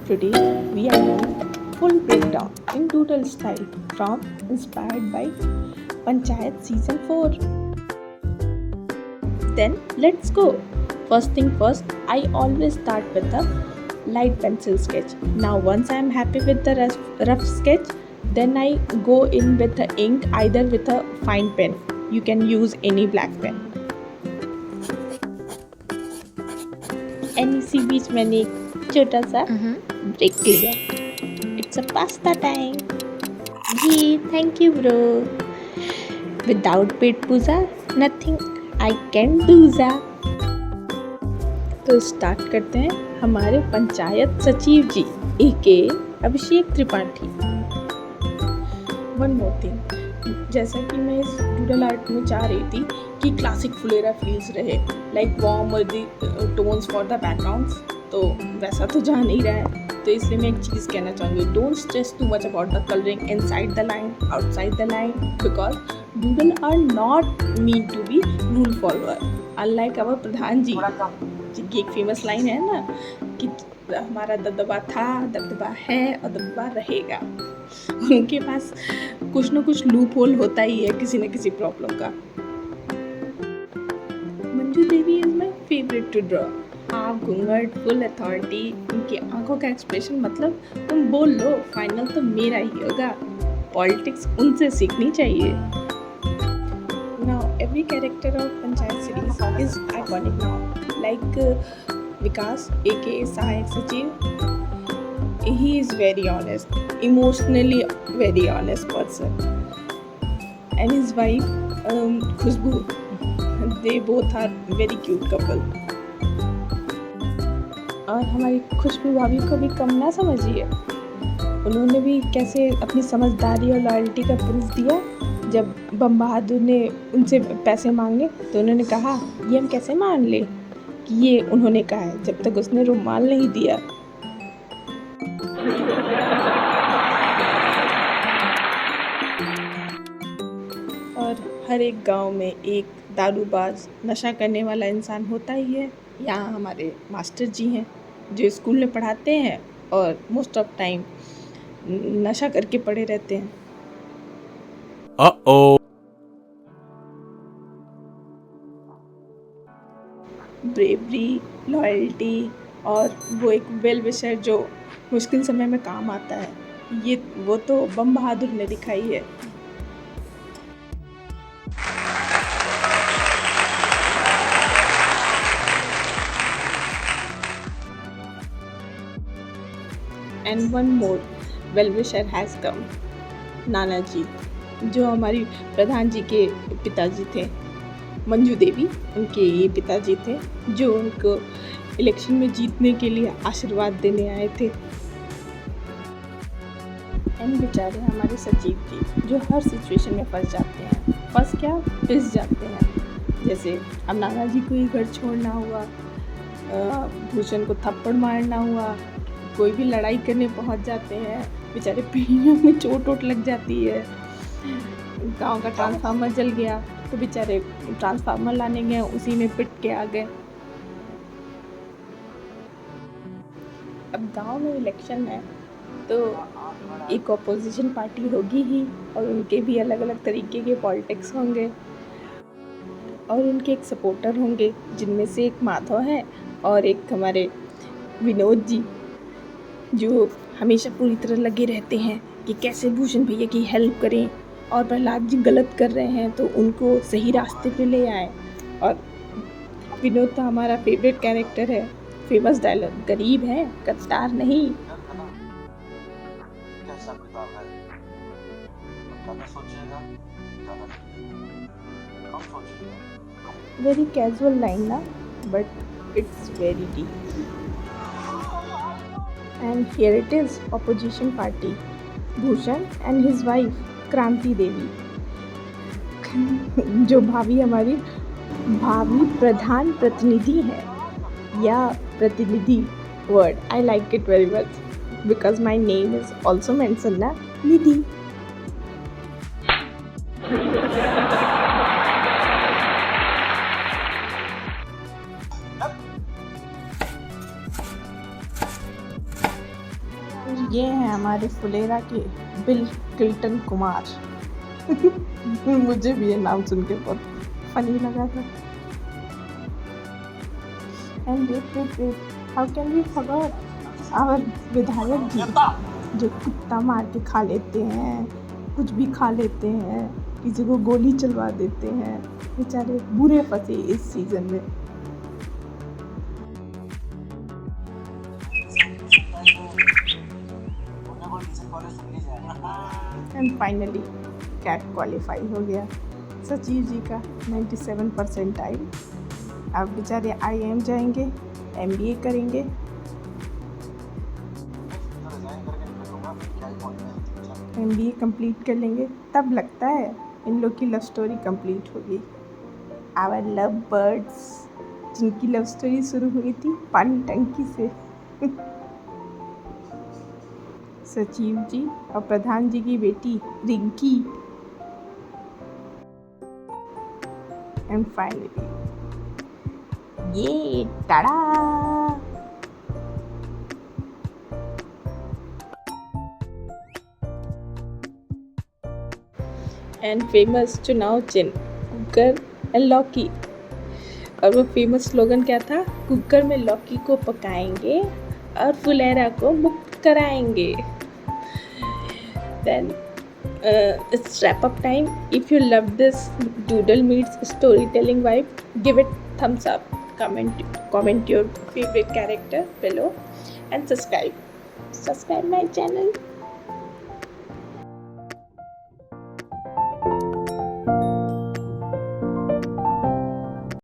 Today we are doing full breakdown in doodle style from inspired by Panchayat season 4. Then let's go. First thing first, I always start with a light pencil sketch. Now once I am happy with the rough sketch, then I go in with the ink either with a fine pen. You can use any black pen. And इसी बीच मैंने एक छोटा सा break लिया. It's a pasta time. जी thank you bro. Without पेट पूजा नथिंग आई कैन डूजा. तो स्टार्ट करते हैं हमारे पंचायत सचिव जी एके Abhishek Tripathi. One more thing, जैसा कि मैं इस डूडल आर्ट में चाह रही थी कि क्लासिक फुलेरा फील्स रहे, लाइक वार्म और दी टोन्स फॉर द बैकग्राउंड्स, तो वैसा तो जा नहीं रहा है. तो इसलिए मैं एक चीज़ कहना चाहूँगी, don't stress too much about the colouring inside the line outside the line, because doodle are not mean to be rule follower. Unlike our Pradhan ji की एक फेमस लाइन है ना कि हमारा दबदबा था, दबदबा है और दबदबा रहेगा. उनके पास कुछ ना कुछ लूप होल होता ही है किसी न किसी प्रॉब्लम का. Manju Devi is my favourite to draw. आप घूंघट, फुल अथॉरिटी, उनकी आंखों का एक्सप्रेशन, मतलब तुम बोल लो, फाइनल तो मेरा ही होगा. पॉलिटिक्स उनसे सीखनी चाहिए. Now every character of panchayat series is iconic now, like Vikas aka सहायक सचिव. He is very honest, emotionally very honest person, and his wife Khushbu, they both are very cute couple. और हमारी खुशबू भाभी को भी कम ना समझिए. उन्होंने भी कैसे अपनी समझदारी और लॉयल्टी का प्रूफ दिया. जब बम बहादुर ने उनसे पैसे मांगे तो उन्होंने कहा ये हम कैसे मान ले कि ये उन्होंने कहा है, जब तक उसने रुमाल नहीं दिया. और हर एक गांव में एक दारूबाज, नशा करने वाला इंसान होता ही है. यहाँ हमारे मास्टर जी हैं जो स्कूल में पढ़ाते हैं और मोस्ट ऑफ टाइम नशा करके पड़े रहते हैं. ब्रेवरी, लॉयल्टी और वो एक वेल विशर जो मुश्किल समय में काम आता है, ये वो तो बम बहादुर ने दिखाई है. And one more well wisher has come. नाना जी, जो हमारी प्रधान जी के पिताजी थे, मंजू देवी उनके ये पिताजी थे, जो उनको इलेक्शन में जीतने के लिए आशीर्वाद देने आए थे. एंड बेचारे हमारे सचिव जी जो हर सिचुएशन में फंस जाते हैं. फंस क्या, पिस जाते हैं. जैसे अब नाना जी को ही घर छोड़ना हुआ, भूषण को थप्पड़ मारना हुआ, कोई भी लड़ाई करने पहुंच जाते हैं, बेचारे पीढ़ियों में चोट लग जाती है. गांव का ट्रांसफार्मर जल गया तो बेचारे ट्रांसफार्मर लाने गए, उसी में पिट के आ गए. अब गांव में इलेक्शन है तो एक ऑपोजिशन पार्टी होगी ही, और उनके भी अलग अलग तरीके के पॉलिटिक्स होंगे और उनके एक सपोर्टर होंगे, जिनमें से एक माधव है और एक हमारे विनोद जी, जो हमेशा पूरी तरह लगे रहते हैं कि कैसे भूषण भैया की हेल्प करें और प्रहलाद जी गलत कर रहे हैं तो उनको सही रास्ते पे ले आए. और विनोद तो हमारा फेवरेट कैरेक्टर है. फेमस डायलॉग, गरीब है गद्दार नहीं. वेरी कैजुअल लाइन ना, but it's very deep. And here it is opposition party, Bhushan and his wife क्रांति देवी, जो हमारी भावी प्रधान प्रतिनिधि है, या प्रतिनिधि word. I like it very much because my name is also mention ना, निधि. ये हैं हमारे फुलेरा के बिल क्लिंटन कुमार। मुझे भी ये नाम सुन के बहुत फनी लगा था। And wait, how can we forget our विधायक जी, जो कुत्ता मार के खा लेते हैं, कुछ भी खा लेते हैं, किसी को गोली चलवा देते हैं, बेचारे बुरे फंसे इस सीजन में। एंड फाइनली कैट क्वालिफाई हो गया सचिव जी का 97 परसेंटाइल। अब बेचारे IIM जाएंगे, MBA करेंगे। MBA कंप्लीट कर लेंगे, तब लगता है इन लोग की लव स्टोरी कंप्लीट होगी। आवर लव बर्ड्स, जिनकी लव स्टोरी शुरू हुई थी पानी टंकी से। सचिव जी और प्रधान जी की बेटी रिंकी। एंड फाइनली ये टाड़ा। एंड फेमस चुनाव चिन्ह कुकर एंड लौकी। और वो फेमस स्लोगन क्या था? कुकर में लौकी को पकाएंगे और फुलेरा को मुक्त कराएंगे। Then it's wrap up time. If you love this doodle meets storytelling vibe, give it thumbs up, comment your favorite character below and subscribe my channel.